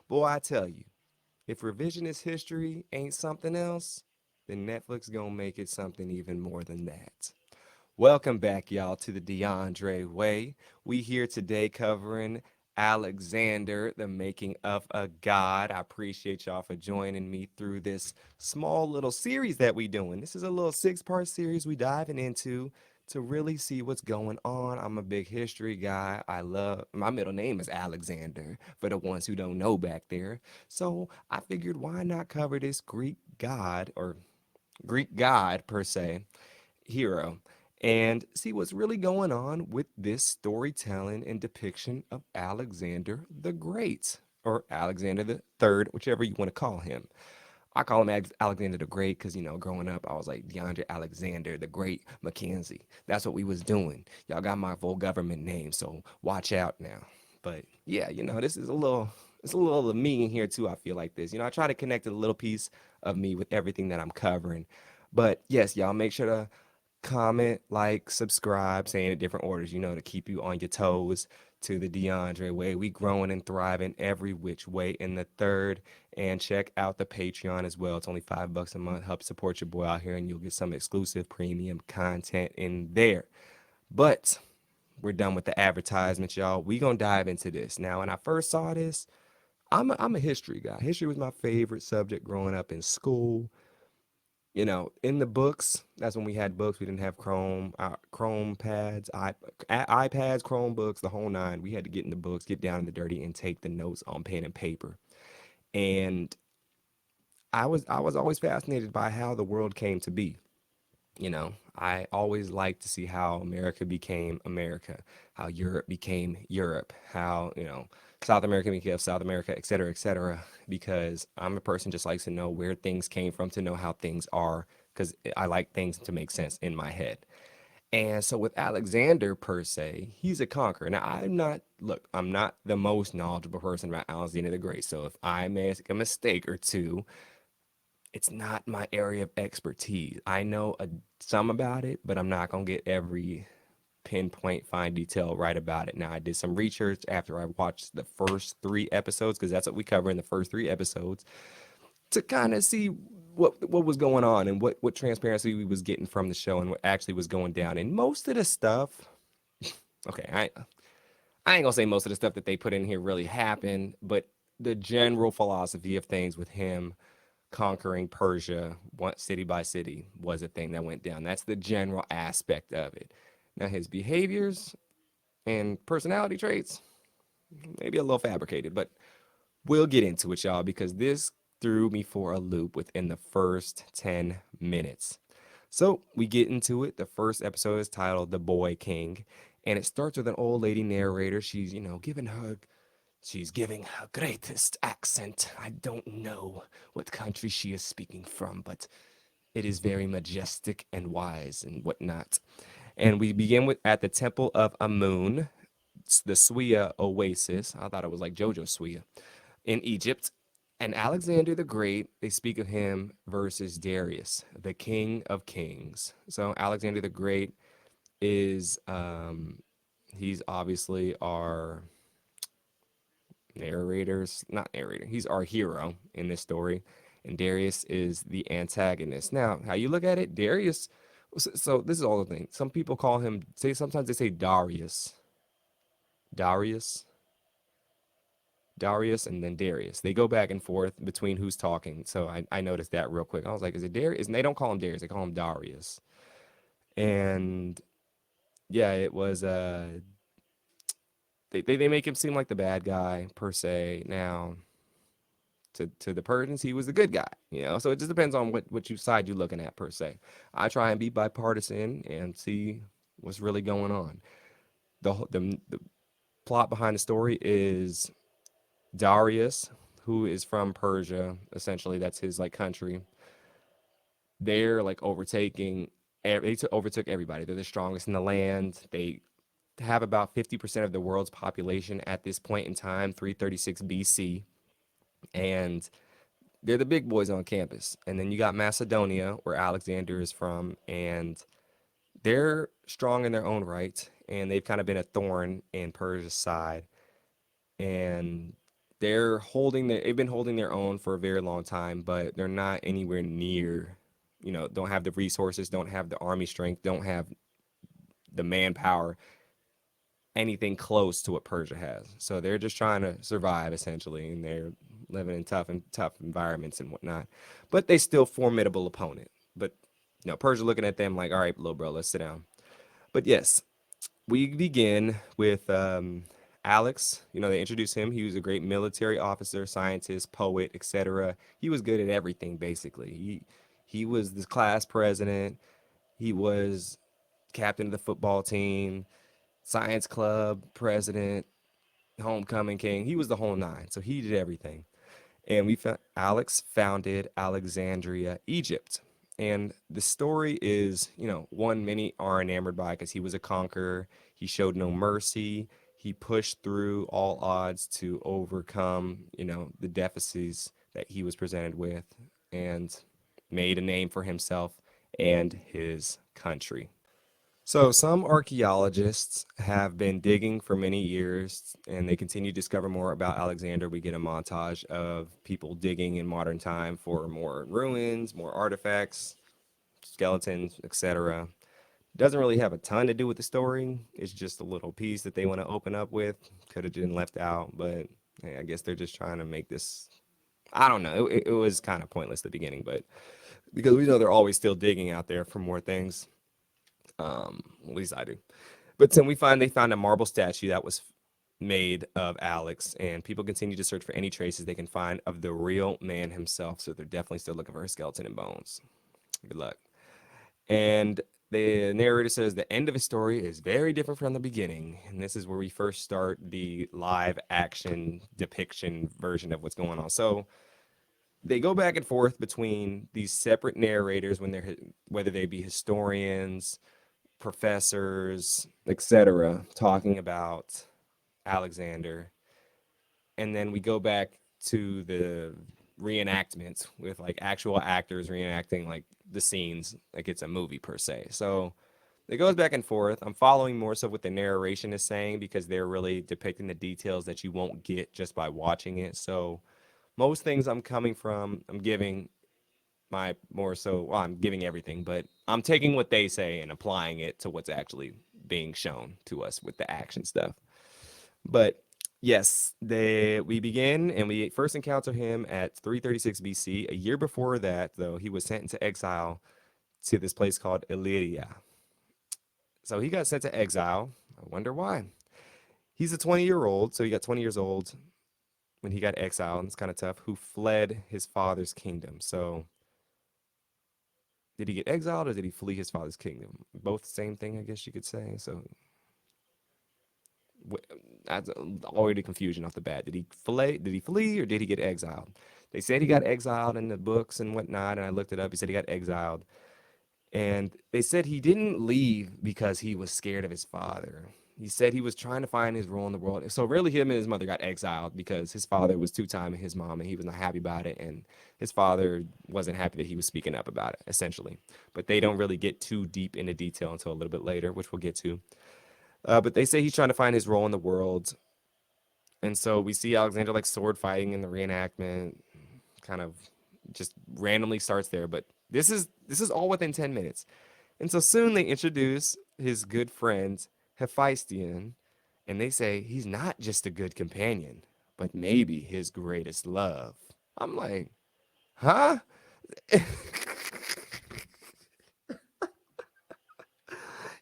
Boy, I tell you, if revisionist history ain't something else, then Netflix gonna make it something even more than that. Welcome back, y'all, to the DeAndre Way. We here today covering Alexander, the making of a god. I appreciate y'all for joining me through this small little series that we doing. This is a little six-part series we diving into to really see what's going on. I'm a big history guy. I love my middle name is Alexander for the ones who don't know back there. So I figured why not cover this Greek god per se hero and see what's really going on with this storytelling and depiction of Alexander the Great or Alexander the Third, whichever you want to call him. I call him Alexander the Great because growing up, I was like DeAndre Alexander the Great Mackenzie. That's what we was doing. Y'all got my full government name, so watch out now. But yeah, this is it's a little of me in here too. I feel like this. I try to connect a little piece of me with everything that I'm covering. But yes, y'all make sure to comment, like, subscribe, saying in different orders, to keep you on your toes to the DeAndre way. We growing and thriving every which way in the third. And check out the Patreon as well. It's only $5 a month. Help support your boy out here, and you'll get some exclusive premium content in there. But we're done with the advertisements, y'all. We gonna dive into this. Now, when I first saw this, I'm a history guy. History was my favorite subject growing up in school. In the books, that's when we had books. We didn't have Chrome pads, iPads, Chromebooks, the whole nine. We had to get in the books, get down in the dirty, and take the notes on pen and paper. And I was always fascinated by how the world came to be. I always liked to see how America became America, how Europe became Europe, how, South America became South America, et cetera, because I'm a person just likes to know where things came from, to know how things are, because I like things to make sense in my head. And so with Alexander per se, he's a conqueror. Now I'm not the most knowledgeable person about Alexander the Great. So if I make a mistake or two, it's not my area of expertise. I know some about it, but I'm not gonna get every pinpoint fine detail right about it. Now, I did some research after I watched the first three episodes because that's what we cover in the first three episodes to kind of see what was going on and what transparency we was getting from the show and what actually was going down. And most of the stuff, okay, I ain't gonna say most of the stuff that they put in here really happened, but the general philosophy of things with him conquering Persia one city by city was a thing that went down. That's the general aspect of it. Now his behaviors and personality traits maybe a little fabricated, but we'll get into it, y'all, because this threw me for a loop within the first 10 minutes. So we get into it. The first episode is titled The Boy King, and it starts with an old lady narrator. She's giving her greatest accent. I don't know what country she is speaking from, but it is very majestic and wise and whatnot. And we begin with at the Temple of Amun, the Suya Oasis. I thought it was like JoJo Suya in Egypt. And Alexander the Great, they speak of him versus Darius, the King of Kings. So Alexander the Great is he's obviously our not narrator. He's our hero in this story, and Darius is the antagonist. Now, how you look at it, Darius. So this is all the thing. Some people call him. Sometimes they say Darius, Darius, and then Darius. They go back and forth between who's talking. So I noticed that real quick. I was like, is it Darius? And they don't call him Darius. They call him Darius. And yeah, it was they make him seem like the bad guy per se. Now to the Persians, he was the good guy. So it just depends on what you side you're looking at per se. I try and be bipartisan and see what's really going on. The plot behind the story is Darius, who is from Persia, essentially that's his like country. They're like overtook everybody. They're the strongest in the land. They have about 50% of the world's population at this point in time, 336 BC, and they're the big boys on campus. And then you got Macedonia, where Alexander is from, and they're strong in their own right, and they've kind of been a thorn in Persia's side. and they've been holding their own for a very long time, but they're not anywhere near, don't have the resources, don't have the army strength, don't have the manpower, anything close to what Persia has. So they're just trying to survive essentially, and they're living in tough environments and whatnot. But they still formidable opponent. But Persia looking at them like, all right, little bro, let's sit down. But yes, we begin with Alex. They introduce him. He was a great military officer, scientist, poet, etc. He was good at everything basically. He was the class president. He was captain of the football team, science club president, homecoming king. He was the whole nine. So he did everything. And Alex founded Alexandria, Egypt. And the story is, one many are enamored by because he was a conqueror. He showed no mercy. He pushed through all odds to overcome, the deficits that he was presented with and made a name for himself and his country. So, some archaeologists have been digging for many years and they continue to discover more about Alexander. We get a montage of people digging in modern time for more ruins, more artifacts, skeletons, etc. Doesn't really have a ton to do with the story. It's just a little piece that they want to open up with. Could have been left out, but hey, I guess they're just trying to make this. I don't know. It was kind of pointless at the beginning, but because we know they're always still digging out there for more things. At least I do. But then they found a marble statue that was made of Alex, and people continue to search for any traces they can find of the real man himself. So they're definitely still looking for his skeleton and bones. Good luck. And the narrator says the end of his story is very different from the beginning, and this is where we first start the live action depiction version of what's going on. So they go back and forth between these separate narrators when they're whether they be historians, professors, etc., talking about Alexander. And then we go back to the reenactment with like actual actors reenacting like the scenes like it's a movie per se. So it goes back and forth. I'm following more so what the narration is saying because they're really depicting the details that you won't get just by watching it. So most things I'm giving my more so, well, I'm giving everything, but I'm taking what they say and applying it to what's actually being shown to us with the action stuff. But yes, we begin and we first encounter him at 336 BC. A year before that, though, he was sent into exile to this place called Illyria. So he got sent to exile. I wonder why. He's a 20-year-old, so he got 20 years old when he got exiled, and it's kind of tough, who fled his father's kingdom. So did he get exiled or did he flee his father's kingdom? Both the same thing, I guess you could say. So that's already confusion off the bat. Did he flee? Did he flee or did he get exiled? They said he got exiled in the books and whatnot, and I looked it up. He said he got exiled, and they said he didn't leave because he was scared of his father. He said he was trying to find his role in the world. So really, him and his mother got exiled because his father was two-timing his mom, and he was not happy about it, and his father wasn't happy that he was speaking up about it, essentially. But they don't really get too deep into detail until a little bit later, which we'll get to. But they say he's trying to find his role in the world, and so we see Alexander like sword fighting in the reenactment, kind of just randomly starts there. But this is all within 10 minutes, and so soon they introduce his good friend Hephaestion, and they say he's not just a good companion, but maybe his greatest love. I'm like, huh?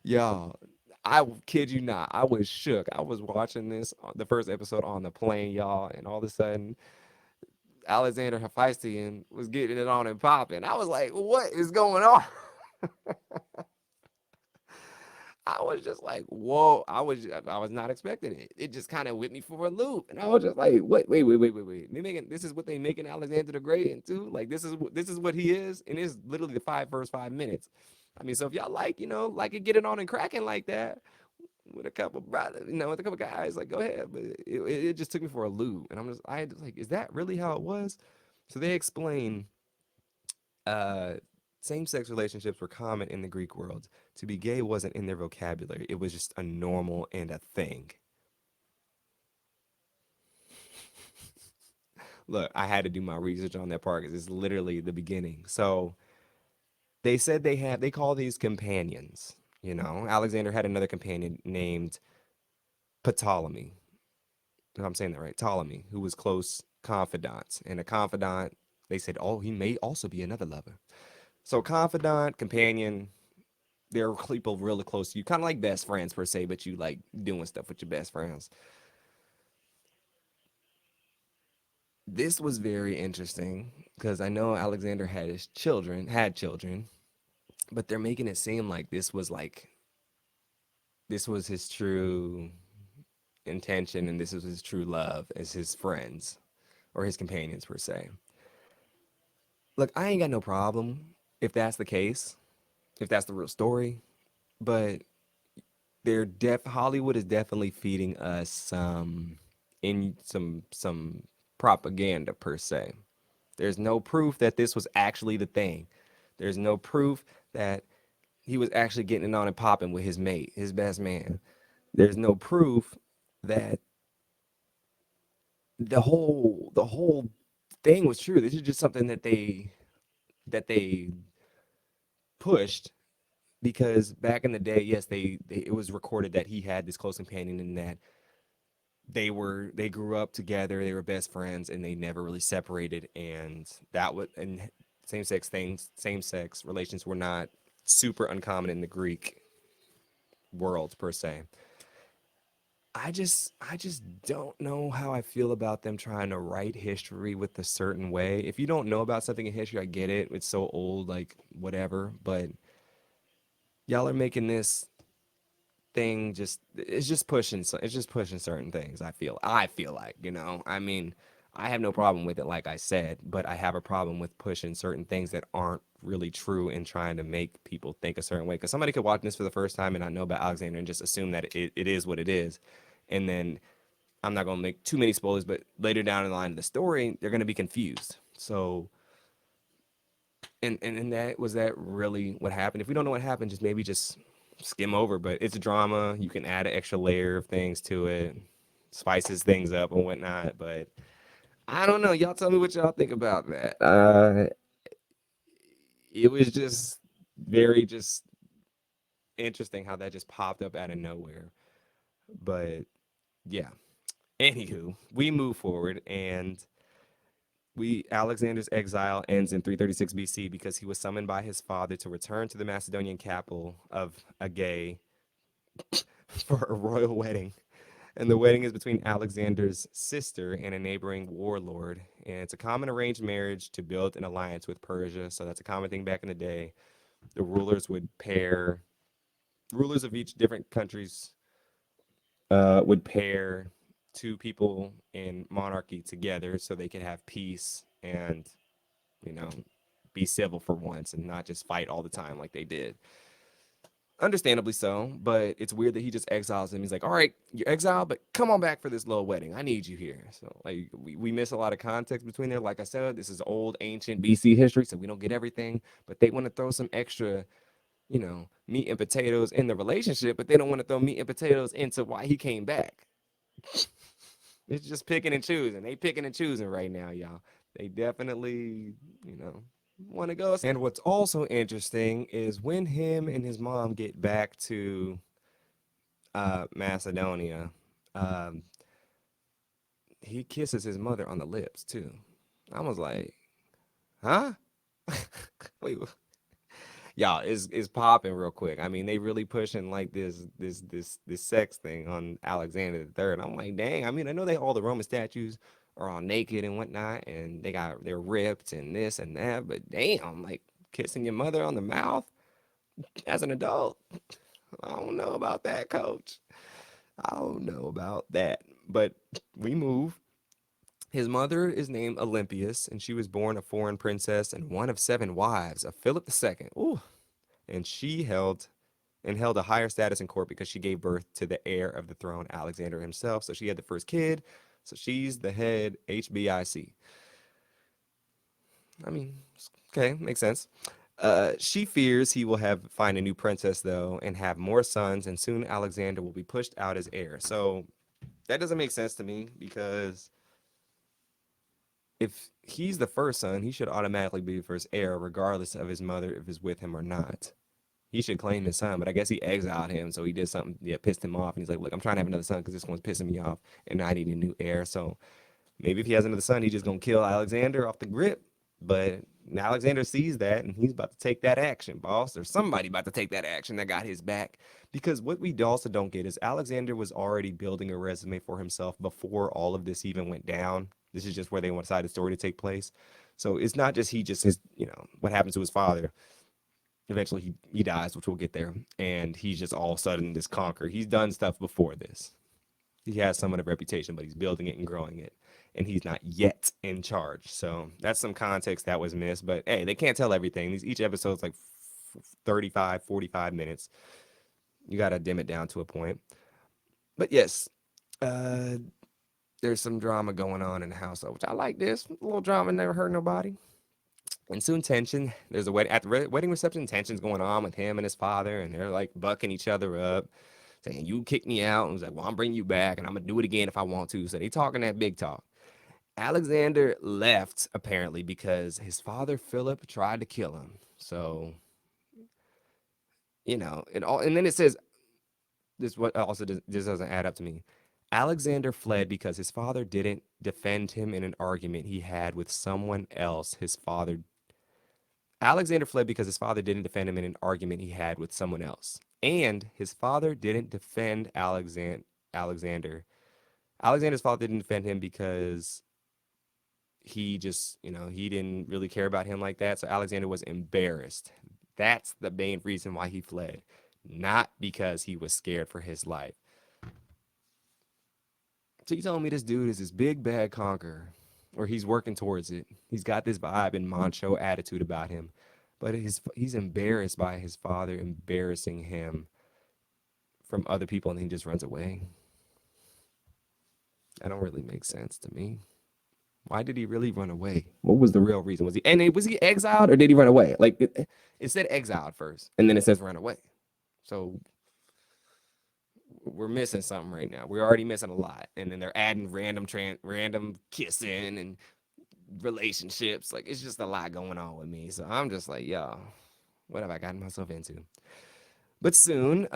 Y'all, I kid you not. I was shook. I was watching the first episode on the plane, y'all, and all of a sudden, Alexander Hephaestion was getting it on and popping. I was like, what is going on? I was just like, whoa. I was not expecting it. It just kind of whipped me for a loop. And I was just like, wait. This is what they making Alexander the Great into? Like this is what he is, and it's literally the first 5 minutes. I mean, so if y'all like, like it get it on and cracking like that with a couple brothers, with a couple guys, like go ahead. But it just took me for a loop. And I had to, like, is that really how it was? So they explain uh, same-sex relationships were common in the Greek world. To be gay wasn't in their vocabulary. It was just a normal and a thing. Look, I had to do my research on that part because it's literally the beginning. So they said they call these companions. You know, Alexander had another companion named Ptolemy. If I'm saying that right, Ptolemy, who was close confidants. And a confidant, they said, oh, he may also be another lover. So confidant, companion, they're people really close to you, kind of like best friends per se, but you like doing stuff with your best friends. This was very interesting because I know Alexander had children, but they're making it seem like this was his true intention and this was his true love as his friends or his companions per se. Look, I ain't got no problem if that's the case, if that's the real story, but Hollywood is definitely feeding us some propaganda per se. There's no proof that this was actually the thing. There's no proof that he was actually getting it on and popping with his mate, his best man. There's no proof that the whole thing was true. This is just something that they pushed because back in the day, yes, they it was recorded that he had this close companion and that they grew up together, they were best friends, and they never really separated. And that was and same sex relations were not super uncommon in the Greek world per se. I just don't know how I feel about them trying to write history with a certain way. If you don't know about something in history, I get it. It's so old, like whatever. But y'all are making this thing just it's just pushing certain things. I feel like, I mean, I have no problem with it, like I said, but I have a problem with pushing certain things that aren't really true and trying to make people think a certain way. Because somebody could watch this for the first time and not know about Alexander and just assume that it is what it is. And then I'm not going to make too many spoilers, but later down in the line of the story, they're going to be confused. So, and that was that really what happened? If we don't know what happened, just skim over. But it's a drama. You can add an extra layer of things to it, spices things up and whatnot. But I don't know. Y'all tell me what y'all think about that. It was just very just interesting how that just popped up out of nowhere. But yeah. Anywho, we move forward and we Alexander's exile ends in 336 BC because he was summoned by his father to return to the Macedonian capital of Agae for a royal wedding. And the wedding is between Alexander's sister and a neighboring warlord. And it's a common arranged marriage to build an alliance with Persia. So that's a common thing back in the day. The rulers of each different countries would pair two people in monarchy together so they could have peace and, you know, be civil for once and not just fight all the time like they did. Understandably so, but it's weird that he just exiles him. He's like, all right, you're exiled, but come on back for this little wedding. I need you here. So, like, we miss a lot of context between there. Like I said, this is old, ancient BC history, so we don't get everything, but they want to throw some extra, meat and potatoes in the relationship, but they don't want to throw meat and potatoes into why he came back. It's just picking and choosing. They picking and choosing right now, y'all. They definitely, you know, want to go. And what's also interesting is when him and his mom get back to Macedonia, um, he kisses his mother on the lips too. I was like, huh? Wait, y'all is popping real quick. I mean, they really pushing like this sex thing on Alexander the Third. I'm like, dang. I mean, I know all the Roman statues are all naked and whatnot, and they're ripped and this and that, but damn, like kissing your mother on the mouth as an adult. I don't know about that, coach. I don't know about that. But we move. His mother is named Olympias, and she was born a foreign princess and one of seven wives of Philip II. Ooh, and she held a higher status in court because she gave birth to the heir of the throne, Alexander himself. So she had the first kid. So she's the head HBIC. I mean, okay, makes sense. She fears he will find a new princess though and have more sons, and soon Alexander will be pushed out as heir. So that doesn't make sense to me because if he's the first son, he should automatically be the first heir, regardless of his mother if is with him or not. He should claim his son, but I guess he exiled him, so he did something that pissed him off, and he's like, "Look, I'm trying to have another son because this one's pissing me off, and I need a new heir." So maybe if he has another son, he's just gonna kill Alexander off the grip. But Alexander sees that, and he's about to take that action, boss. There's somebody about to take that action that got his back. Because what we also don't get is Alexander was already building a resume for himself before all of this even went down. This is just where they want decided the story to take place. So it's not just he just his, what happens to his father. Eventually he dies, which we'll get there. And he's just all of a sudden this conqueror. He's done stuff before this. He has somewhat of a reputation, but he's building it and growing it. And he's not yet in charge. So that's some context that was missed. But hey, they can't tell everything. Each episode's like 35, 45 minutes. You got to dim it down to a point. But yes, uh, there's some drama going on in the household, which I like this. A little drama never hurt nobody. And soon tension. There's a wedding at the wedding reception. Tension's going on with him and his father, and they're like bucking each other up, saying, "You kicked me out," and he's like, "Well, I'm bringing you back, and I'm gonna do it again if I want to." So they talking that big talk. Alexander left apparently because his father Philip tried to kill him. So it all, and then it says this. What also this doesn't add up to me. Alexander fled because his father didn't defend him in an argument he had with someone else. Alexander fled because his father didn't defend him in an argument he had with someone else. And his father didn't defend Alexander. Alexander's father didn't defend him because he just, he didn't really care about him like that. So Alexander was embarrassed. That's the main reason why he fled, not because he was scared for his life. So you telling me this dude is this big bad conqueror, or he's working towards it? He's got this vibe and macho attitude about him, but he's embarrassed by his father embarrassing him from other people, and he just runs away. That don't really make sense to me. Why did he really run away? What was the real reason? Was he exiled or did he run away? Like it said exiled first, and then it says run away. So we're missing something right now. We're already missing a lot, and then they're adding random kissing and relationships. Like it's just a lot going on with me. So I'm just like, yo, what have I gotten myself into? But soon,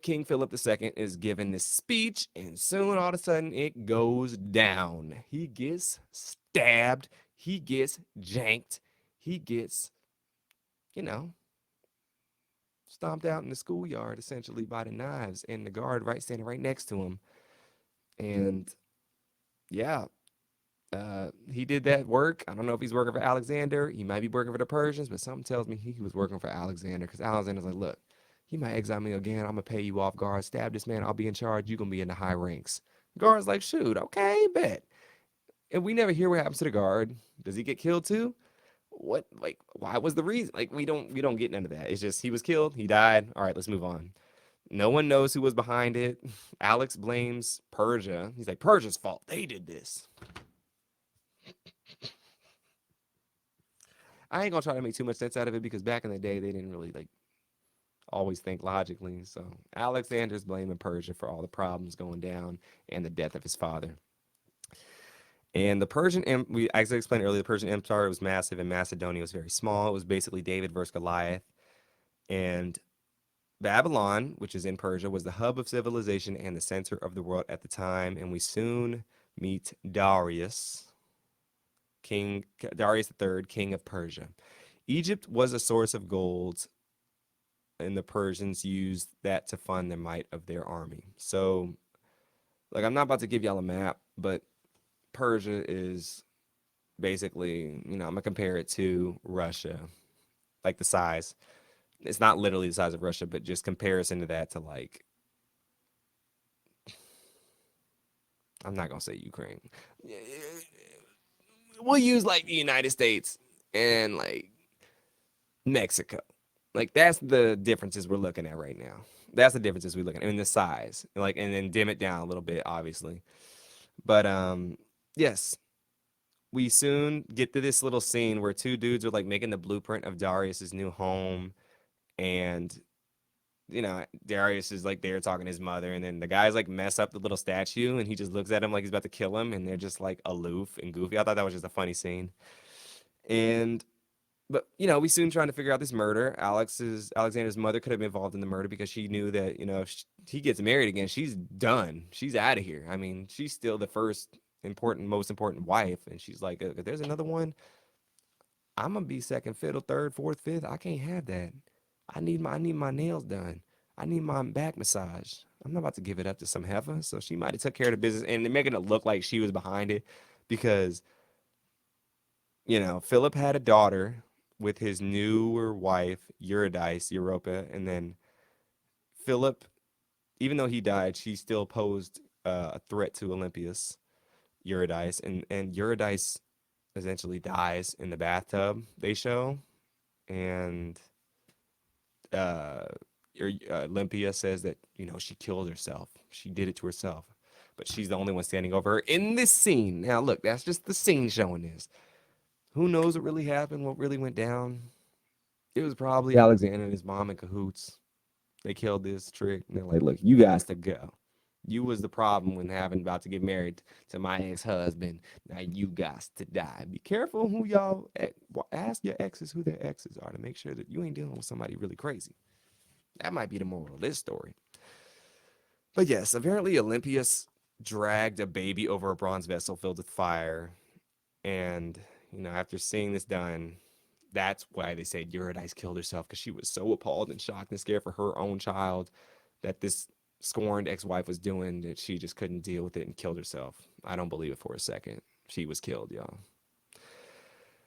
King Philip II is giving this speech, and soon all of a sudden it goes down. He gets stabbed, he gets janked, he gets, you know, stomped out in the schoolyard essentially by the knives, and the guard standing right next to him. And yeah, he did that work. I don't know if he's working for Alexander. He might be working for the Persians, but something tells me he was working for Alexander, because Alexander's like, look, he might exile me again. I'm gonna pay you off, guard. Stab this man. I'll be in charge. You're gonna be in the high ranks. Guard's like, shoot, okay, bet. And we never hear what happens to the guard. Does he get killed too? What, like, why was the reason? Like, we don't get none of that. It's just he was killed, he died. All right, let's move on. No one knows who was behind it. Alex blames Persia. He's like, Persia's fault. They did this. I ain't gonna try to make too much sense out of it, because back in the day they didn't really like always think logically. So Alexander's blaming Persia for all the problems going down and the death of his father. And the as I explained earlier, the Persian Empire was massive and Macedonia was very small. It was basically David versus Goliath. And Babylon, which is in Persia, was the hub of civilization and the center of the world at the time. And we soon meet Darius III, king of Persia. Egypt was a source of gold, and the Persians used that to fund the might of their army. So, like, I'm not about to give y'all a map, but Persia is basically, I'm gonna compare it to Russia, like the size. It's not literally the size of Russia, but just comparison to that, to like, I'm not gonna say Ukraine. We'll use like the United States and like Mexico. Like that's the differences we're looking at right now. That's the differences we're looking at in the size. Like, and then dim it down a little bit, obviously. But yes, we soon get to this little scene where two dudes are like making the blueprint of Darius's new home, and Darius is like there talking to his mother, and then the guys like mess up the little statue, and he just looks at him like he's about to kill him, and they're just like aloof and goofy. I thought that was just a funny scene. And but we soon trying to figure out this murder. Alexander's mother could have been involved in the murder because she knew that if he gets married again, she's done. She's out of here. I mean, she's still the first most important wife, and she's like, if there's another one, I'm gonna be second fiddle, third, fourth, fifth. I can't have that. I need my nails done. I need my back massage. I'm not about to give it up to some heifer. So she might have took care of the business, and they're making it look like she was behind it because Philip had a daughter with his newer wife, Europa, and then Philip, even though he died, she still posed a threat to Eurydice, and Eurydice essentially dies in the bathtub. They show, and uh, Olympia says that she killed herself. She did it to herself, but she's the only one standing over her in this scene. Now, look, that's just the scene showing this. Who knows what really happened? What really went down? It was probably Alexander and his mom in cahoots. They killed this trick, and they're like, "Look, you guys to go. You was the problem when having about to get married to my ex-husband. Now you guys to die. Be careful who y'all ask your exes who their exes are to make sure that you ain't dealing with somebody really crazy. That might be the moral of this story." But yes, apparently Olympias dragged a baby over a bronze vessel filled with fire, and after seeing this done, that's why they said Eurydice killed herself, because she was so appalled and shocked and scared for her own child that this scorned ex-wife was doing, that she just couldn't deal with it and killed herself. I don't believe it for a second. She was killed, y'all.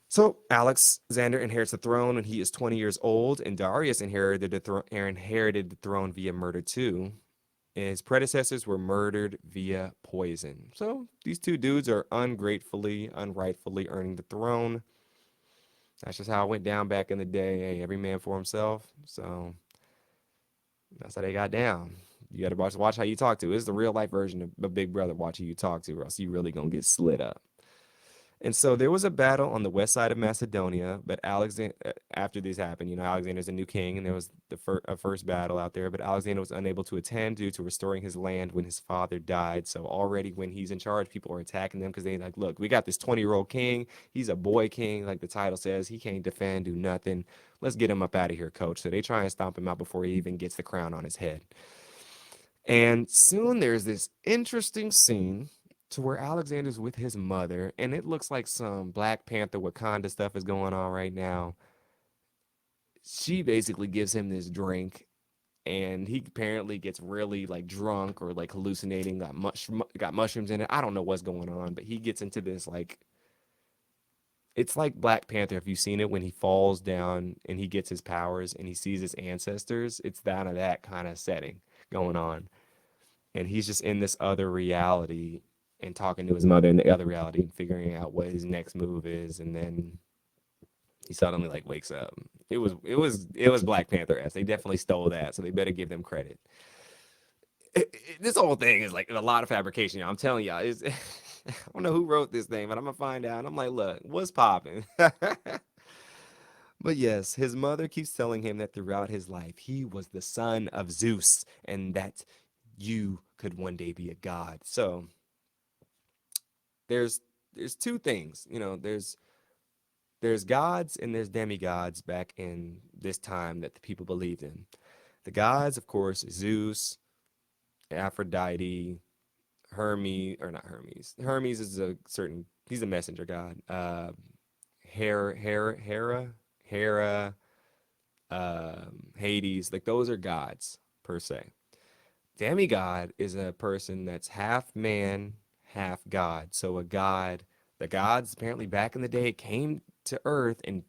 So Alexander inherits the throne when he is 20 years old, and Darius inherited the throne via murder too. And his predecessors were murdered via poison. So these two dudes are unrightfully earning the throne. That's just how it went down back in the day. Hey, every man for himself. So that's how they got down. You got to watch how you talk to. This is the real life version of a Big Brother. Watch who you talk to, or else you really gonna get slit up. And so there was a battle on the west side of Macedonia, but after this happened, Alexander's a new king, and there was a first battle out there, but Alexander was unable to attend due to restoring his land when his father died. So already when he's in charge, people are attacking them because they like, look, we got this 20-year-old king. He's a boy king, like the title says. He can't defend, do nothing. Let's get him up out of here, coach. So they try and stomp him out before he even gets the crown on his head. And soon there's this interesting scene to where Alexander's with his mother, and it looks like some Black Panther Wakanda stuff is going on right now. She basically gives him this drink, and he apparently gets really like drunk or like hallucinating, got mushrooms in it. I don't know what's going on, but he gets into this like, it's like Black Panther if you've seen it, when he falls down and he gets his powers and he sees his ancestors. It's that kind of setting going on, and he's just in this other reality and talking to his mother in the other reality and figuring out what his next move is, and then he suddenly like wakes up. It was Black Panther-esque. They definitely stole that, so they better give them credit. This whole thing is like a lot of fabrication, y'all. I'm telling y'all, I don't know who wrote this thing, but I'm gonna find out. And I'm like, look, what's popping? But yes, his mother keeps telling him that throughout his life, he was the son of Zeus, and that you could one day be a god. So there's two things, there's gods and there's demigods back in this time that the people believed in. The gods, of course, Zeus, Aphrodite, Hermes, or not Hermes. Hermes is he's a messenger god. Hera, Hades, like those are gods per se. Demigod is a person that's half man, half god. So the gods apparently back in the day came to Earth and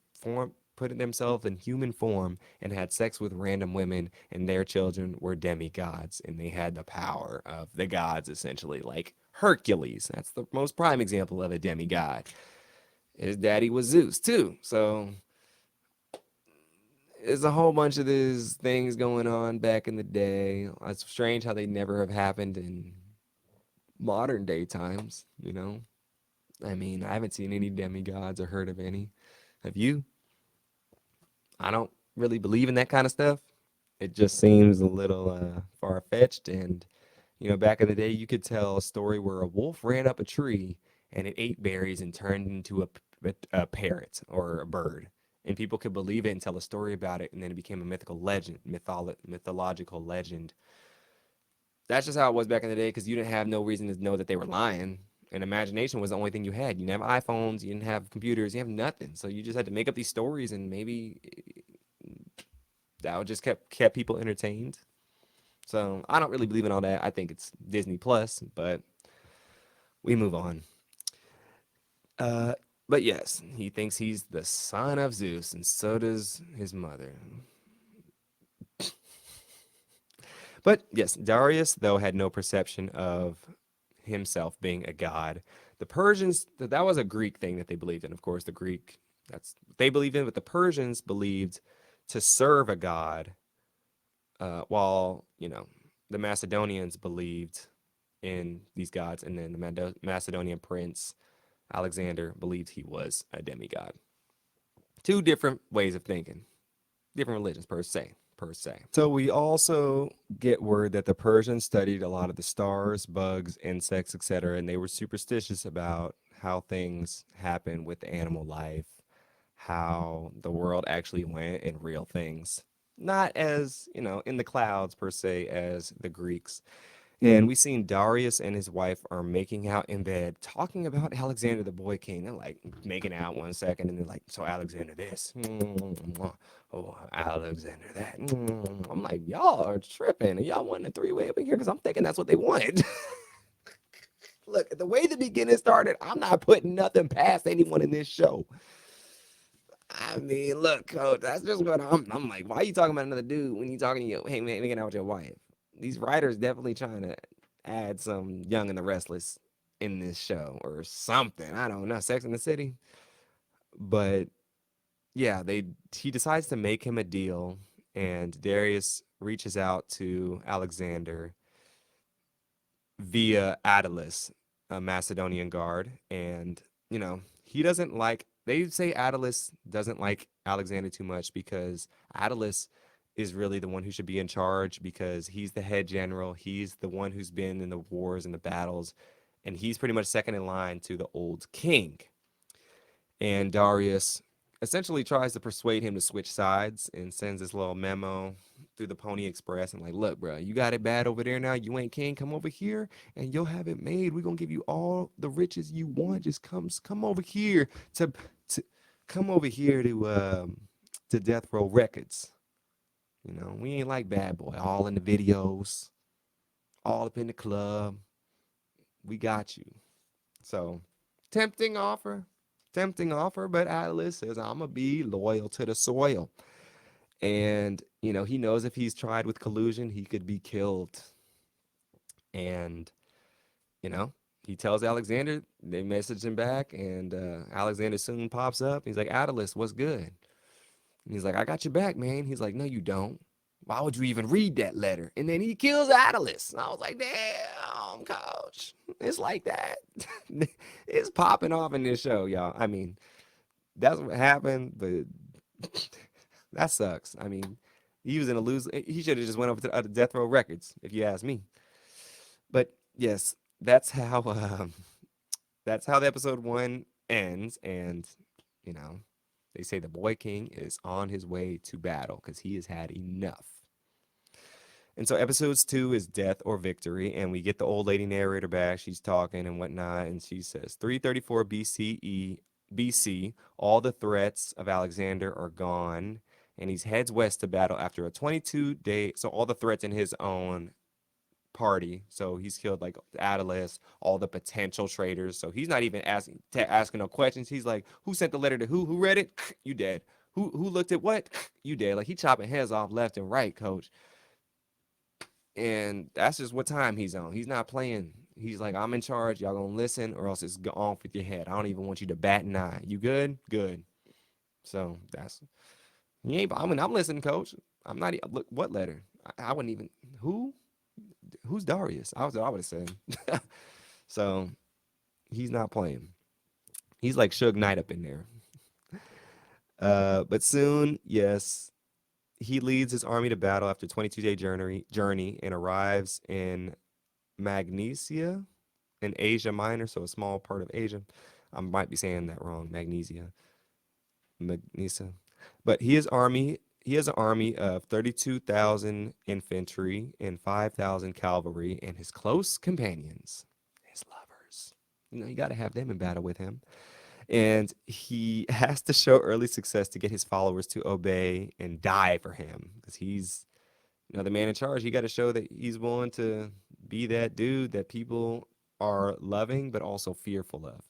put themselves in human form and had sex with random women, and their children were demigods, and they had the power of the gods essentially, like Hercules. That's the most prime example of a demigod. His daddy was Zeus too. So there's a whole bunch of these things going on back in the day. It's strange how they never have happened in modern day times. I mean, I haven't seen any demigods or heard of any. Have you? I don't really believe in that kind of stuff. It just seems a little far-fetched. And, back in the day, you could tell a story where a wolf ran up a tree and it ate berries and turned into a parrot or a bird. And people could believe it and tell a story about it, and then it became a mythical legend, mythological legend. That's just how it was back in the day because you didn't have no reason to know that they were lying. And imagination was the only thing you had. You didn't have iPhones, you didn't have computers, you have nothing. So you just had to make up these stories, and maybe that would just kept people entertained. So I don't really believe in all that. I think it's Disney Plus, but we move on. Uh, but yes, he thinks he's the son of Zeus, and so does his mother. But yes, Darius, though, had no perception of himself being a god. The Persians, that was a Greek thing that they believed in. Of course, the Greek, that's what they believed in, but the Persians believed to serve a god, while, the Macedonians believed in these gods, and then the Macedonian prince, Alexander, believed he was a demigod. Two different ways of thinking, different religions per se. So we also get word that the Persians studied a lot of the stars, bugs, insects, etc., and they were superstitious about how things happen with animal life, how the world actually went in real things. Not as, in the clouds per se as the Greeks. And we seen Darius and his wife are making out in bed, talking about Alexander the Boy King. They're like making out 1 second, and they're like, "So Alexander this, oh Alexander that." I'm like, y'all are tripping, and y'all wanting a three-way up in here because I'm thinking that's what they wanted. Look, the way the beginning started, I'm not putting nothing past anyone in this show. I mean, look, coach, that's just what I'm like. Why are you talking about another dude when you talking to hey man, making out with your wife? These writers definitely trying to add some Young and the Restless in this show or something. I don't know, Sex in the City. But yeah, he decides to make him a deal, and Darius reaches out to Alexander via Attalus, a Macedonian guard, and he doesn't like. They say Attalus doesn't like Alexander too much because Attalus is really the one who should be in charge because he's the head general. He's the one who's been in the wars and the battles, and he's pretty much second in line to the old king. And Darius essentially tries to persuade him to switch sides and sends this little memo through the Pony Express and like, look, bro, you got it bad over there now. You ain't king. Come over here and you'll have it made. We're gonna give you all the riches you want. Just come over here to come over here to Death Row Records. We ain't like Bad Boy, all in the videos, all up in the club. We got you. So tempting offer, tempting offer, but Atlas says, I'm gonna be loyal to the soil. And, he knows if he's tried with collusion, he could be killed. And, you know, he tells Alexander, they message him back, and Alexander soon pops up. He's like, Atlas, what's good? And he's like, I got your back, man. He's like, no, you don't. Why would you even read that letter? And then he kills Atlas. And I was like, damn, coach. It's like that. It's popping off in this show, y'all. I mean, that's what happened, but that sucks. I mean, he was in a lose. He should have just went over to Death Row Records, if you ask me. But yes, that's how the episode one ends, and you know, they say the Boy King is on his way to battle because he has had enough. And so episodes two is death or victory, and we get the old lady narrator back. She's talking and whatnot, and she says 334 BC, all the threats of Alexander are gone, and he heads west to battle after a 22-day. So all the threats in his own party. So he's killed like Attalus, all the potential traitors. So he's not even asking no questions. He's like, who sent the letter to who? Who read it? You dead. Who looked at what? You dead. Like he chopping heads off left and right, coach. And that's just what time he's on. He's not playing. He's like, I'm in charge. Y'all gonna listen, or else it's off with your head. I don't even want you to bat an eye. You good? Good. So that's you ain't. I mean, I'm listening, coach. I'm not. Look, what letter? I wouldn't even. Who? Who's Darius? I would have said. So he's not playing. He's like Suge Knight up in there. But soon, yes, He leads his army to battle after 22-day journey and arrives in Magnesia in Asia Minor, so a small part of Asia. I might be saying that wrong, Magnesia, Magnesia. But he has an army of 32,000 infantry and 5,000 cavalry and his close companions, his lovers. You got to have them in battle with him. And he has to show early success to get his followers to obey and die for him because he's, the man in charge. He got to show that he's willing to be that dude that people are loving but also fearful of.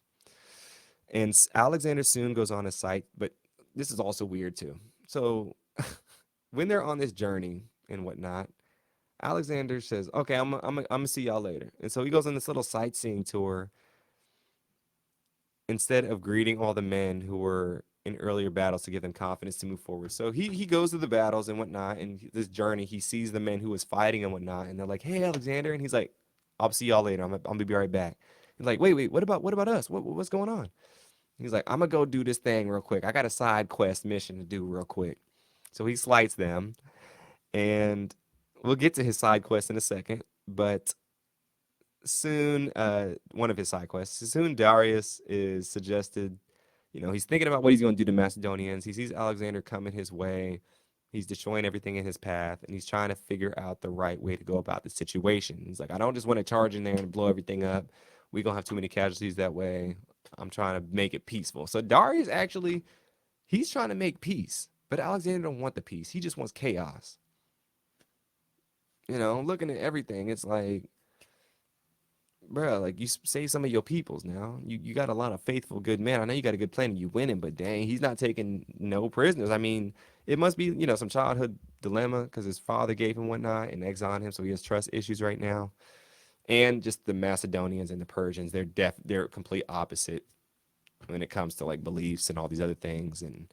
And Alexander soon goes on a site, but this is also weird too. So when they're on this journey and whatnot, Alexander says, "Okay, I'm gonna see y'all later." And so he goes on this little sightseeing tour instead of greeting all the men who were in earlier battles to give them confidence to move forward. So he goes to the battles and whatnot, and this journey, he sees the men who was fighting and whatnot, and they're like, "Hey, Alexander," and he's like, "I'll see y'all later. I'm gonna be right back." He's like, "Wait, what about us? What's going on?" He's like, "I'm gonna go do this thing real quick. I got a side quest mission to do real quick." So he slights them, and we'll get to his side quest in a second, but soon one of his side quests soon Darius is suggested, he's thinking about what he's going to do to Macedonians. He sees Alexander coming his way. He's destroying everything in his path, and he's trying to figure out the right way to go about the situation. He's like, I don't just want to charge in there and blow everything up. We're going to have too many casualties that way. I'm trying to make it peaceful. So Darius actually, he's trying to make peace, but Alexander don't want the peace. He just wants chaos. Looking at everything, it's like, bro, like you save some of your peoples now. You got a lot of faithful good men. I know you got a good plan and you winning, but dang, he's not taking no prisoners. I mean, it must be, some childhood dilemma because his father gave him whatnot and exiled him, so he has trust issues right now. And just the Macedonians and the Persians, they're complete opposite when it comes to like beliefs and all these other things, and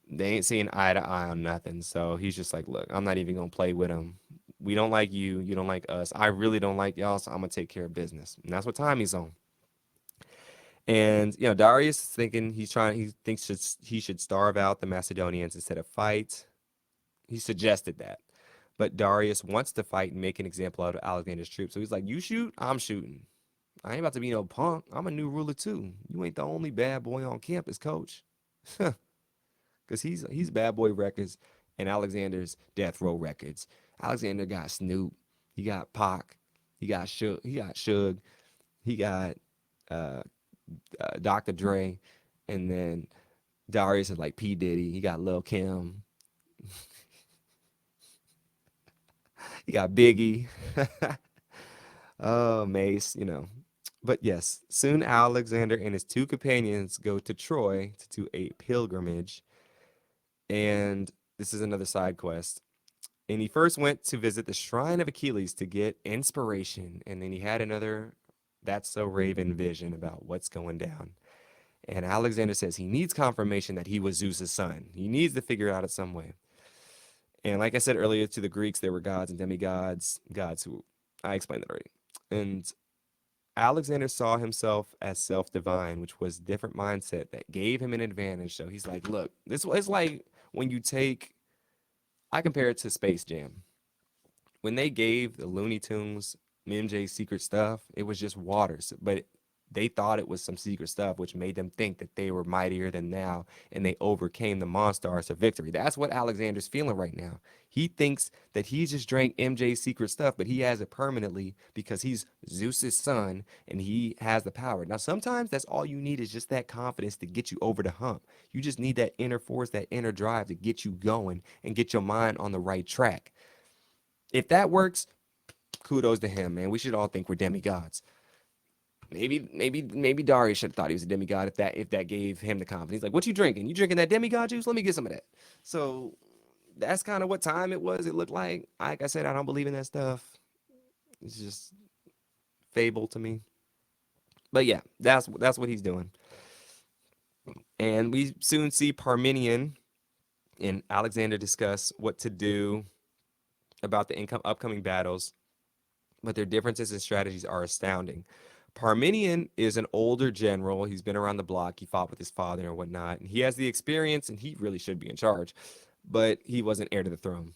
they ain't seeing eye to eye on nothing. So he's just like, look, I'm not even gonna play with him. We don't like you. You don't like us. I really don't like y'all. So I'm gonna take care of business. And that's what time he's on. And Darius is thinking he thinks he should starve out the Macedonians instead of fight. He suggested that. But Darius wants to fight and make an example out of Alexander's troops. So he's like, you shoot, I'm shooting. I ain't about to be no punk. I'm a new ruler too. You ain't the only bad boy on campus, coach. Because he's bad boy records and Alexander's death row records. Alexander got Snoop, he got Pac, he got Suge, he got uh, Dr. Dre, and then Darius is like P Diddy. He got Lil Kim, he got Biggie, oh Mace, But yes, soon Alexander and his two companions go to Troy to do a pilgrimage, and this is another side quest. And he first went to visit the shrine of Achilles to get inspiration. And then he had another That's So Raven vision about what's going down. And Alexander says he needs confirmation that he was Zeus's son. He needs to figure it out in some way. And like I said earlier, to the Greeks, there were gods and demigods, gods who I explained that already. And Alexander saw himself as self divine, which was a different mindset that gave him an advantage. So he's like, look, this was like when you take, I compare it to Space Jam. When they gave the Looney Tunes MJ secret stuff, it was just water. But they thought it was some secret stuff, which made them think that they were mightier than now, and they overcame the monsters to victory. That's what Alexander's feeling right now. He thinks that he just drank MJ's secret stuff, but he has it permanently because he's Zeus's son and he has the power. Now, sometimes that's all you need is just that confidence to get you over the hump. You just need that inner force, that inner drive to get you going and get your mind on the right track. If that works, kudos to him, man. We should all think we're demigods. Maybe Darius should have thought he was a demigod if that gave him the confidence. He's like, "What you drinking? You drinking that demigod juice? Let me get some of that." So that's kind of what time it was. It looked like I said, I don't believe in that stuff. It's just fable to me. But yeah, that's what he's doing. And we soon see Parmenion and Alexander discuss what to do about the upcoming battles, but their differences in strategies are astounding. Parmenion is an older general. He's been around the block. He fought with his father and whatnot. And he has the experience, and he really should be in charge. but he wasn't heir to the throne.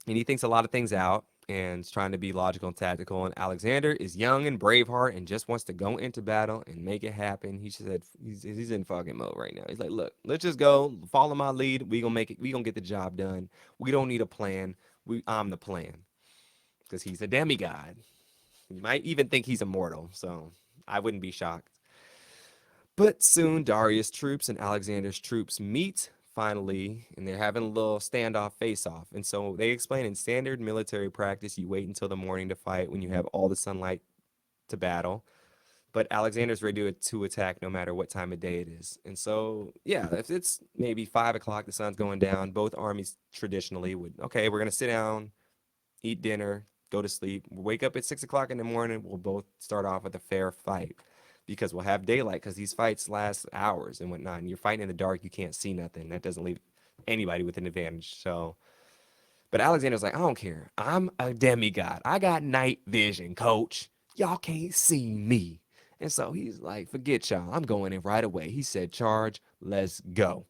And he thinks a lot of things out and is trying to be logical and tactical. And Alexander is young and braveheart and just wants to go into battle and make it happen. He said he's in fucking mode right now. He's like, look, let's just go, follow my lead. We gonna make it. We gonna get the job done. We don't need a plan. I'm the plan because he's a demigod. You might even think he's immortal, so I wouldn't be shocked. But soon Darius' troops and Alexander's troops meet finally, and they're having a little standoff face off. And so they explain in standard military practice, you wait until the morning to fight when you have all the sunlight to battle. But Alexander's ready to attack no matter what time of day it is. And so, yeah, if it's maybe 5 o'clock, the sun's going down, both armies traditionally would, okay, we're going to sit down, eat dinner, go to sleep, wake up at 6 o'clock in the morning. We'll both start off with a fair fight because we'll have daylight because these fights last hours and whatnot. And you're fighting in the dark, you can't see nothing. That doesn't leave anybody with an advantage. So, but Alexander's like, I don't care. I'm a demigod. I got night vision, coach. Y'all can't see me. And so he's like, forget y'all. I'm going in right away. He said, charge, let's go.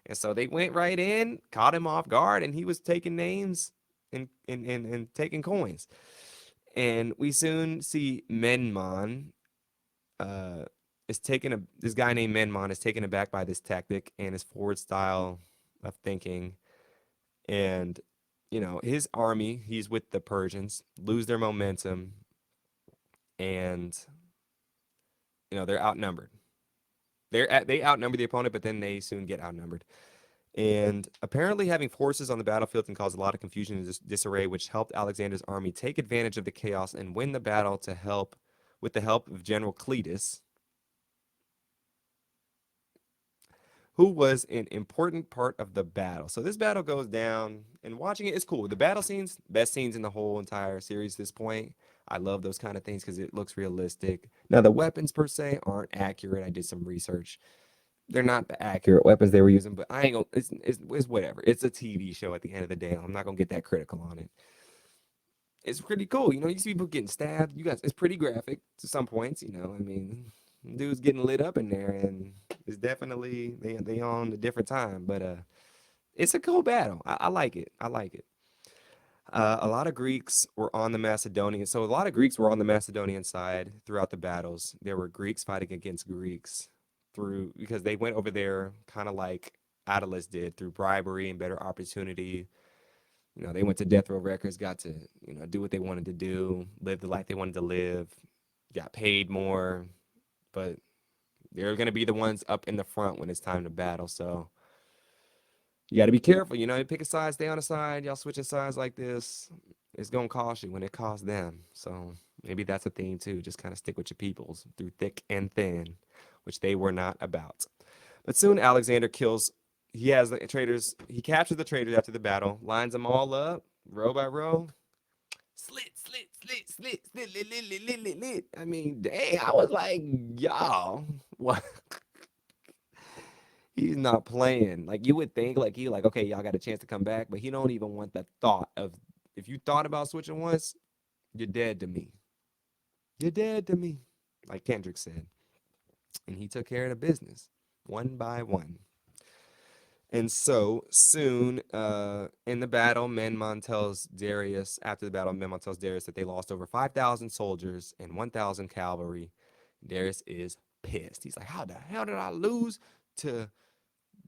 And so they went right in, caught him off guard, and he was taking names and taking coins. And we soon see Menmon uh, is taken a this guy named Menmon is taken aback by this tactic and his forward style of thinking. And his army, he's with the Persians, lose their momentum, and they're outnumbered. They outnumber the opponent, but then they soon get outnumbered. And apparently, having forces on the battlefield can cause a lot of confusion and disarray, which helped Alexander's army take advantage of the chaos and win the battle with the help of General Cletus, who was an important part of the battle. So this battle goes down, and watching it is cool. The battle scenes, best scenes in the whole entire series at this point. I love those kind of things because it looks realistic. Now, the weapons per se aren't accurate. I did some research. They're not the accurate weapons they were using, but I ain't gonna. It's whatever. It's a TV show at the end of the day. I'm not gonna get that critical on it. It's pretty cool. You see people getting stabbed. You guys, it's pretty graphic to some points. I mean, dudes getting lit up in there, and it's definitely they on a different time. But it's a cool battle. I like it. I like it. A lot of Greeks were on the Macedonian. So a lot of Greeks were on the Macedonian side throughout the battles. There were Greeks fighting against Greeks because they went over there kind of like Attalus did through bribery and better opportunity. They went to Death Row Records, got to, do what they wanted to do, live the life they wanted to live, got paid more, but they're going to be the ones up in the front when it's time to battle. So you got to be careful. You pick a side, stay on a side. Y'all switching sides like this, it's going to cost you when it costs them. So maybe that's a theme too. Just kind of stick with your peoples through thick and thin, which they were not about. But soon Alexander kills. He has the traitors. He captures the traitors after the battle, lines them all up, row by row. Slit, slit, slit, slit, slit, lit, lit, lit, lit, lit, lit. I mean, dang, I was like, y'all, what? He's not playing. Like you would think, like he like, okay, y'all got a chance to come back, but he don't even want the thought of if you thought about switching once, you're dead to me. You're dead to me, like Kendrick said. And he took care of the business one by one. And so soon in the battle, Memnon tells Darius, after the battle, Memnon tells Darius that they lost over 5,000 soldiers and 1,000 cavalry. Darius is pissed. He's like, how the hell did I lose to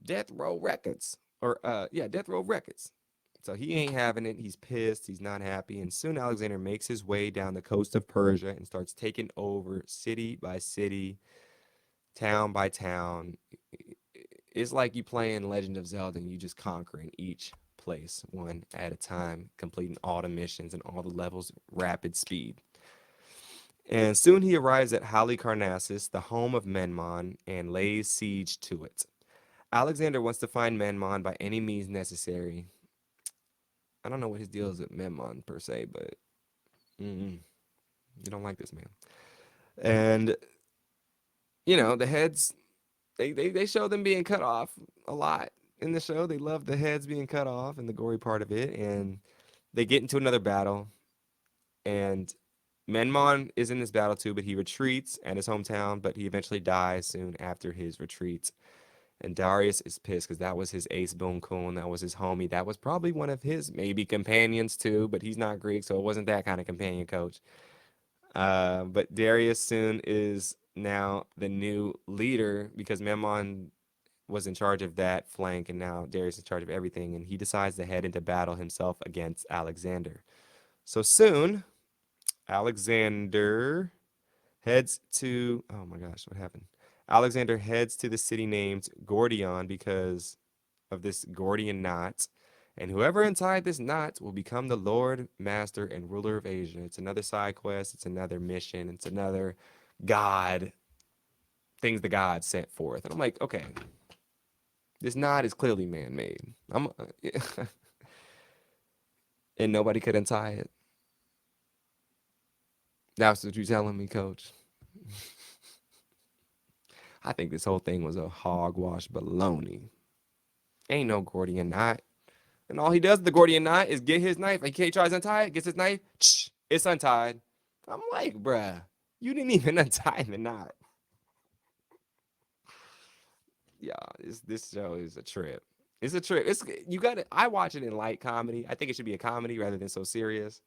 Death Row Records? Or, yeah, Death Row Records. So he ain't having it. He's pissed. He's not happy. And soon Alexander makes his way down the coast of Persia and starts taking over city by city, town by town. It's like you playing Legend of Zelda and you just conquering each place one at a time, completing all the missions and all the levels rapid speed. And soon he arrives at Halicarnassus, the home of Memnon, and lays siege to it. Alexander wants to find Memnon by any means necessary. I don't know what his deal is with Memnon per se, but you don't like this man. And the heads they show them being cut off a lot in the show. They love the heads being cut off and the gory part of it. And they get into another battle. And Memnon is in this battle too, but he retreats at his hometown, but he eventually dies soon after his retreat. And Darius is pissed because that was his ace boon coon. That was his homie. That was probably one of his maybe companions too, but he's not Greek, so it wasn't that kind of companion coach. But Darius soon is now the new leader because Memnon was in charge of that flank, and now Darius is in charge of everything. And he decides to head into battle himself against Alexander. So soon, Alexander heads to. Oh my gosh, what happened? Alexander heads to the city named Gordion because of this Gordian knot. And whoever untied this knot will become the Lord, Master, and ruler of Asia. It's another side quest. It's another mission. It's another God, things the God sent forth. And I'm like, okay, this knot is clearly man made. And nobody could untie it. That's what you're telling me, coach. I think this whole thing was a hogwash baloney. Ain't no Gordian knot. And all he does, the Gordian knot, is get his knife. He tries to untie it, gets his knife, it's untied. I'm like, bruh, you didn't even untie the knot. Yeah, this show is a trip. It's a trip. It's you got to. I watch it in light comedy. I think it should be a comedy rather than so serious.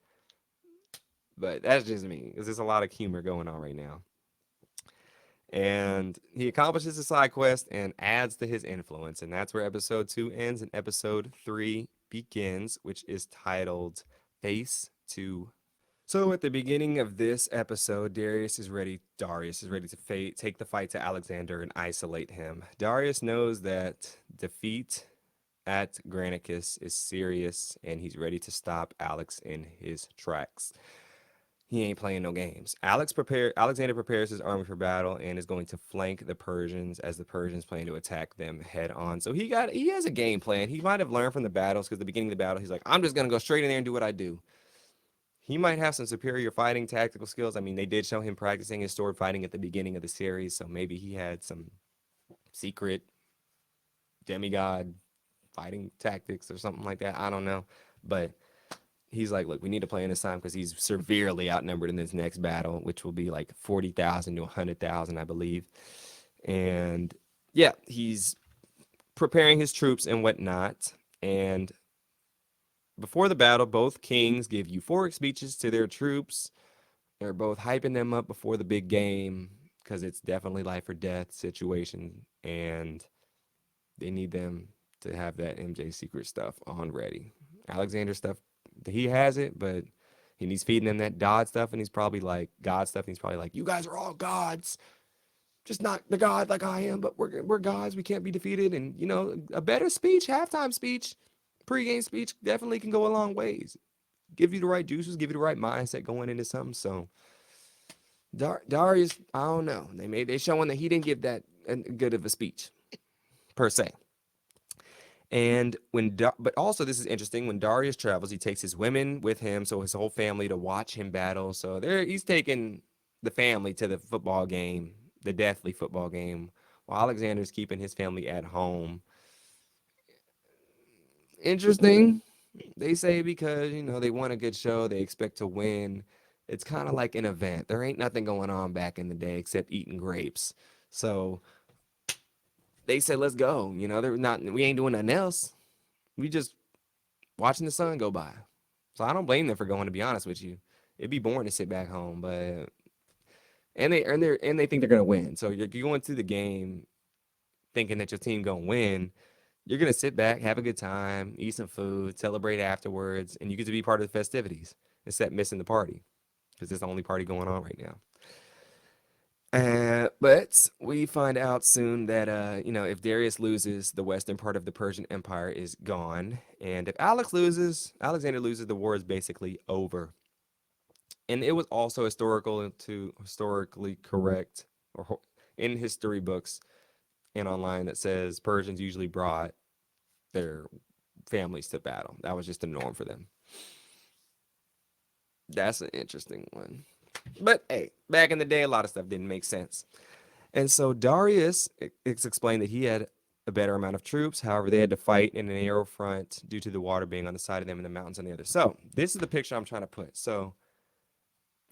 But that's just me. There's just a lot of humor going on right now. And he accomplishes the side quest and adds to his influence. And that's where episode 2 ends and episode 3 begins, which is titled Face to. So at the beginning of this episode, Darius is ready to take the fight to Alexander and isolate him. Darius knows that defeat at Granicus is serious and he's ready to stop Alex in his tracks. He ain't playing no games. Alexander prepares his army for battle and is going to flank the Persians as the Persians plan to attack them head on. So he has a game plan. He might have learned from the battles because at the beginning of the battle, he's like, I'm just gonna go straight in there and do what I do. He might have some superior fighting tactical skills. I mean, they did show him practicing his sword fighting at the beginning of the series, so maybe he had some secret demigod fighting tactics or something like that. I don't know. But he's like, look, we need to play in this time because he's severely outnumbered in this next battle, which will be like 40,000 to 100,000, I believe. And yeah, he's preparing his troops and whatnot. And before the battle, both kings give euphoric speeches to their troops. They're both hyping them up before the big game because it's definitely life or death situation. And they need them to have that MJ secret stuff on ready. Alexander stuff, he has it, but he needs feeding them that God stuff, and he's probably like God stuff, and he's probably like, you guys are all gods, just not the God like I am, but we're gods. We can't be defeated. And a better speech, halftime speech, pregame speech, definitely can go a long ways. Give you the right juices, give you the right mindset going into something. So Darius, I don't know. They showing that he didn't give that good of a speech per se. And but also this is interesting. When Darius travels, he takes his women with him, so his whole family to watch him battle. So he's taking the family to the football game, the deathly football game, while Alexander's keeping his family at home. Interesting, they say, because they want a good show, they expect to win. It's kind of like an event. There ain't nothing going on back in the day except eating grapes. So they said, let's go. We ain't doing nothing else. We just watching the sun go by. So I don't blame them for going, to be honest with you. It'd be boring to sit back home, but they think they're gonna win. So you're going through the game thinking that your team gonna win. You're gonna sit back, have a good time, eat some food, celebrate afterwards, and you get to be part of the festivities instead of missing the party because it's the only party going on right now. But we find out soon that if Darius loses, the western part of the Persian Empire is gone, and if Alexander loses, the war is basically over. And it was also historically correct, or in history books and online, that says Persians usually brought their families to battle. That was just the norm for them. That's an interesting one. But hey, back in the day, a lot of stuff didn't make sense. And so Darius, it's explained that he had a better amount of troops. However, they had to fight in an narrow front due to the water being on the side of them and the mountains on the other. So this is the picture I'm trying to put. So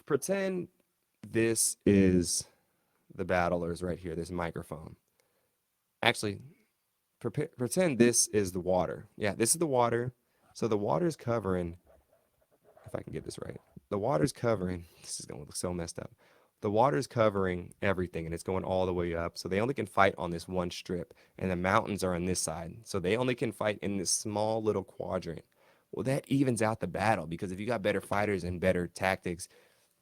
pretend this is the battlers right here, this microphone. Actually, Pretend this is the water. Yeah, this is the water. So the water's covering, if I can get this right, the water's covering, this is going to look so messed up. The water's covering everything and it's going all the way up. So they only can fight on this one strip, and the mountains are on this side. So they only can fight in this small little quadrant. Well, that evens out the battle because if you got better fighters and better tactics,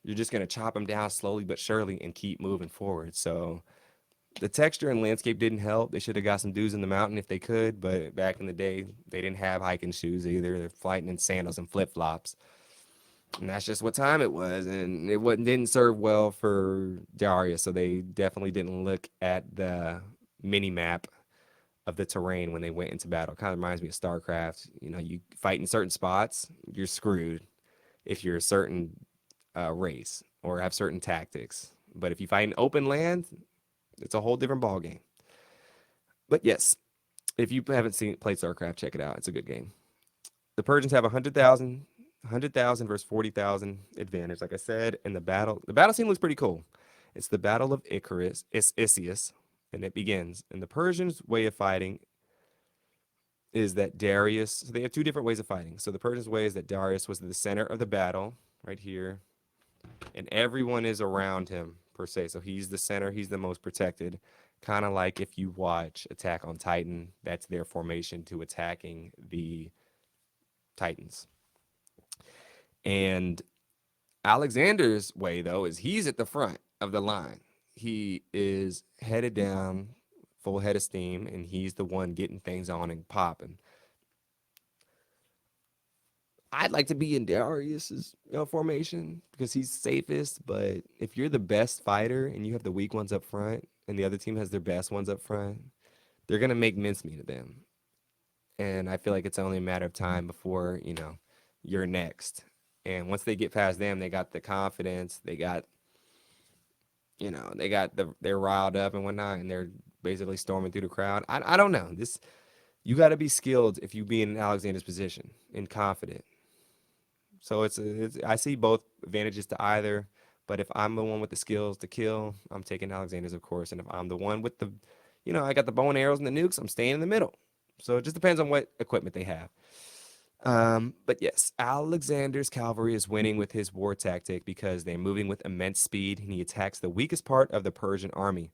you're just going to chop them down slowly but surely and keep moving forward. So the texture and landscape didn't help. They should have got some dudes in the mountain if they could, but back in the day, they didn't have hiking shoes either. They're fighting in sandals and flip flops. And that's just what time it was, and it wasn't didn't serve well for Darius, so they definitely didn't look at the mini map of the terrain when they went into battle. Kind of reminds me of StarCraft. You know, you fight in certain spots, you're screwed if you're a certain race or have certain tactics. But if you fight in open land, it's a whole different ball game. But yes, if you haven't played StarCraft, check it out. It's a good game. The Persians have 100,000 versus 40,000 advantage, like I said. And the battle scene looks pretty cool. It's the Battle of Icarus, Isius, and it begins. And the Persians' way of fighting is that Darius, so they have two different ways of fighting. So the Persians' way is that Darius was the center of the battle, right here, and everyone is around him, per se. So he's the center, he's the most protected. Kind of like if you watch Attack on Titan, that's their formation to attacking the Titans. And Alexander's way, though, is he's at the front of the line. He is headed down, full head of steam, and he's the one getting things on and popping. I'd like to be in Darius's formation because he's safest. But if you're the best fighter and you have the weak ones up front, and the other team has their best ones up front, they're gonna make mincemeat of them. And I feel like it's only a matter of time before you're next. And once they get past them, they got the confidence. They're riled up and whatnot, and they're basically storming through the crowd. I don't know. You got to be skilled if you be in Alexander's position and confident. So I see both advantages to either. But if I'm the one with the skills to kill, I'm taking Alexander's, of course. And if I'm the one with I got the bow and arrows and the nukes, I'm staying in the middle. So it just depends on what equipment they have. But yes, Alexander's cavalry is winning with his war tactic because they're moving with immense speed and he attacks the weakest part of the Persian army.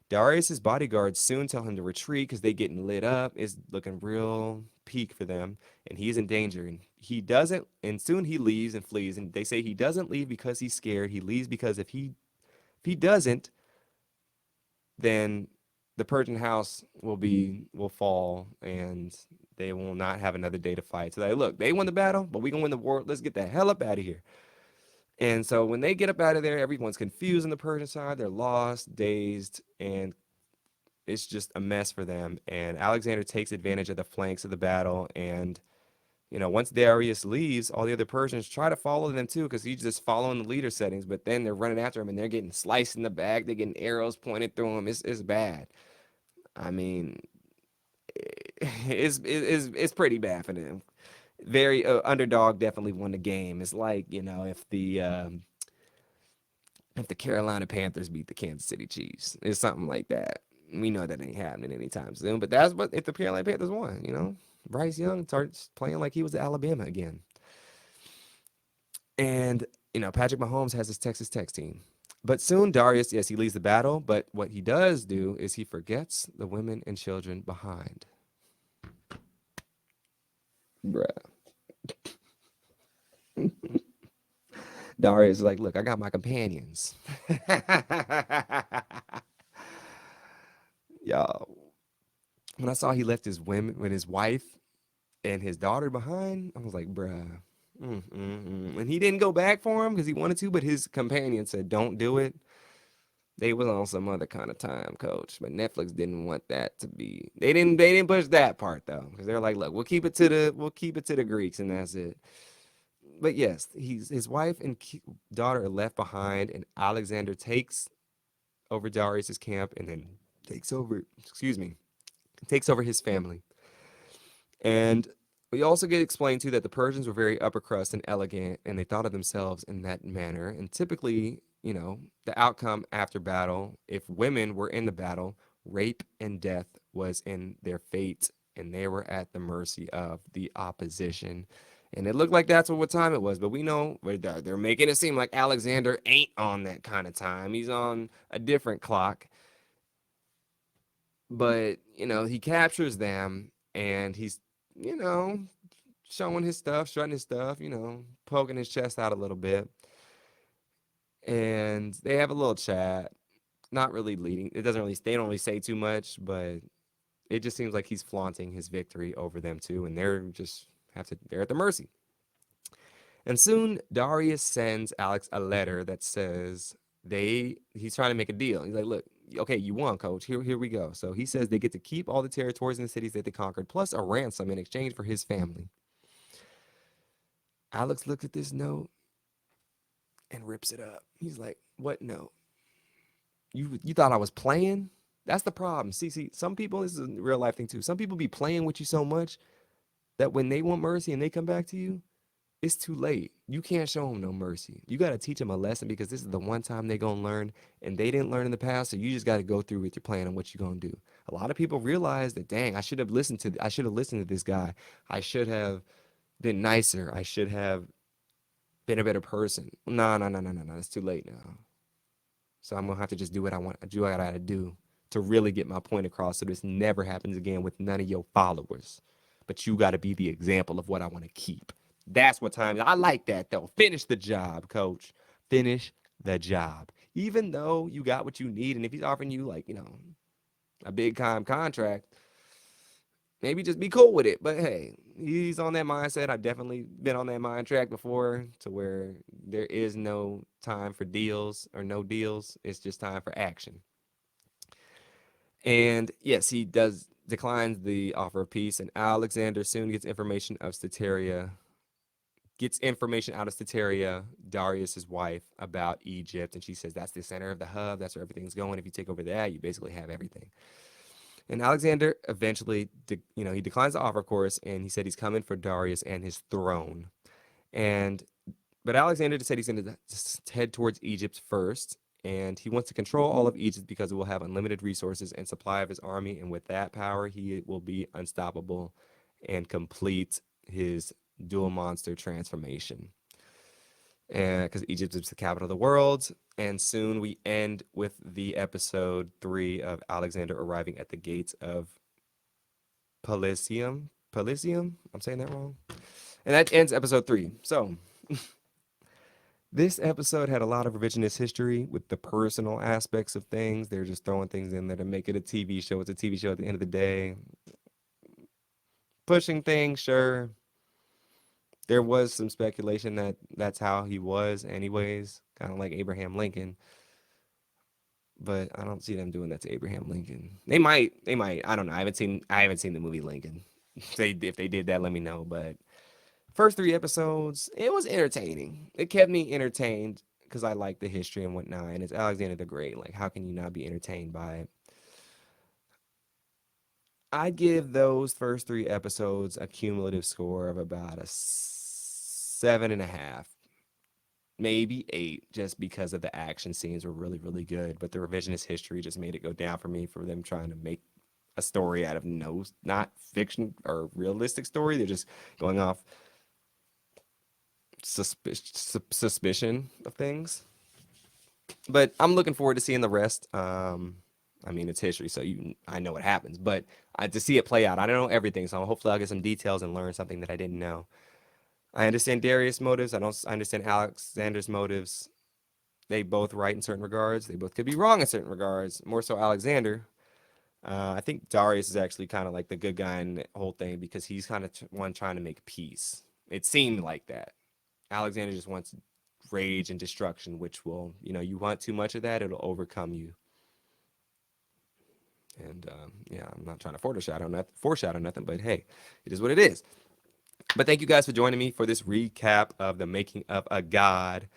Darius's bodyguards soon tell him to retreat because they getting lit up. It's looking real peak for them, and he's in danger. And he doesn't, and soon he leaves and flees. And they say he doesn't leave because he's scared. He leaves because if he doesn't, then the Persian house will fall and they will not have another day to fight. So they won the battle, but we gonna win the war. Let's get the hell up out of here. And so when they get up out of there, everyone's confused on the Persian side. They're lost, dazed, and it's just a mess for them. And Alexander takes advantage of the flanks of the battle. And once Darius leaves, all the other Persians try to follow them too, because he's just following the leader settings. But then they're running after him, and they're getting sliced in the back. They're getting arrows pointed through them. It's bad. I mean, it's pretty bad for them. Very underdog definitely won the game. It's like if the Carolina Panthers beat the Kansas City Chiefs. It's something like that. We know that ain't happening anytime soon. But that's what if the Carolina Panthers won. Bryce Young starts playing like he was at Alabama again. And Patrick Mahomes has his Texas Tech team. But soon Darius, yes, he leaves the battle. But what he does do is he forgets the women and children behind. Bruh. Darius is like, look, I got my companions. Y'all, when I saw he left his women with his wife and his daughter behind, I was like, bruh. And he didn't go back for him because he wanted to, but his companion said, don't do it. They was on some other kind of time, coach. But Netflix didn't want that to be. They didn't push that part though, because they're like, look, we'll keep it to the Greeks, and that's it. But yes, his wife and daughter are left behind, and Alexander takes over Darius's camp, and then takes over. Excuse me, takes over his family. And we also get explained too that the Persians were very upper crust and elegant, and they thought of themselves in that manner. And typically, the outcome after battle, if women were in the battle, Rape and death was in their fate, and they were at the mercy of the opposition. And it looked like that's what time it was, but we know they're making it seem like Alexander ain't on that kind of time. He's on a different clock. But, he captures them and he's, you know, showing his stuff, strutting his stuff, poking his chest out a little bit. And they have a little chat. Not really leading. It doesn't really, they don't really say too much, but it just seems like he's flaunting his victory over them too. And they're at the mercy. And soon Darius sends Alex a letter that says he's trying to make a deal. He's like, look, okay, you won, coach. Here we go. So he says they get to keep all the territories and the cities that they conquered, plus a ransom in exchange for his family. Alex looks at this note and rips it up. He's like, what note? You thought I was playing? That's the problem. See, some people, this is a real life thing too. Some people be playing with you so much that when they want mercy and they come back to you, it's too late. You can't show them no mercy. You got to teach them a lesson because this is the one time they're going to learn and they didn't learn in the past. So you just got to go through with your plan on what you're going to do. A lot of people realize that, dang, I should have listened to this guy. I should have been nicer. I should have been a better person. No, no, no, no, no, no. It's too late now. So I'm going to have to just do what I want, do what I got to do to really get my point across so this never happens again with none of your followers. But you got to be the example of what I want to keep. That's what time. I like that though. Finish the job, coach. Finish the job. Even though you got what you need, and if he's offering you like, a big time contract, maybe just be cool with it. But hey, he's on that mindset. I've definitely been on that mind track before to where there is no time for deals or no deals. It's just time for action. And yes, he does declines the offer of peace, and Alexander soon gets information out of Stateria, Darius's wife, about Egypt, and she says that's the center of the hub. That's where everything's going. If you take over that, you basically have everything. And Alexander eventually, he declines the offer, of course, and he said he's coming for Darius and his throne. And but Alexander said he's going to head towards Egypt first, and he wants to control all of Egypt because it will have unlimited resources and supply of his army, and with that power, he will be unstoppable and complete his dual monster transformation. And because Egypt is the capital of the world, and soon we end with the episode 3 of Alexander arriving at the gates of Pelusium. Pelusium? I'm saying that wrong. And that ends episode 3. So this episode had a lot of revisionist history with the personal aspects of things. They're just throwing things in there to make it a TV show. It's a TV show at the end of the day. Pushing things, sure. There was some speculation that that's how he was anyways, kind of like Abraham Lincoln. But I don't see them doing that to Abraham Lincoln. They might. I don't know. I haven't seen the movie Lincoln. If they did that, let me know. But first 3 episodes, it was entertaining. It kept me entertained because I like the history and whatnot. And it's Alexander the Great. Like, how can you not be entertained by it? I'd give those first 3 episodes a cumulative score of about a 7.5, maybe 8, just because of the action scenes were really, really good. But the revisionist history just made it go down for me for them trying to make a story out of not fiction or realistic story. They're just going off suspicion of things. But I'm looking forward to seeing the rest. I mean, it's history, so I know what happens, but to see it play out, I don't know everything, so hopefully I'll get some details and learn something that I didn't know. I understand Darius' motives. I understand Alexander's motives. They both right in certain regards. They both could be wrong in certain regards. More so Alexander. I think Darius is actually kind of like the good guy in the whole thing because he's kind of one trying to make peace. It seemed like that. Alexander just wants rage and destruction, which will, you want too much of that, it'll overcome you. And yeah, I'm not trying to foreshadow nothing, but hey, it is what it is. But thank you guys for joining me for this recap of The Making of a God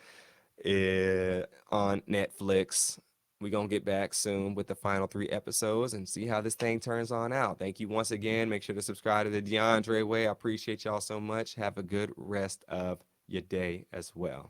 on Netflix. We're going to get back soon with the final 3 episodes and see how this thing turns on out. Thank you once again. Make sure to subscribe to the DeAndre Way. I appreciate y'all so much. Have a good rest of your day as well.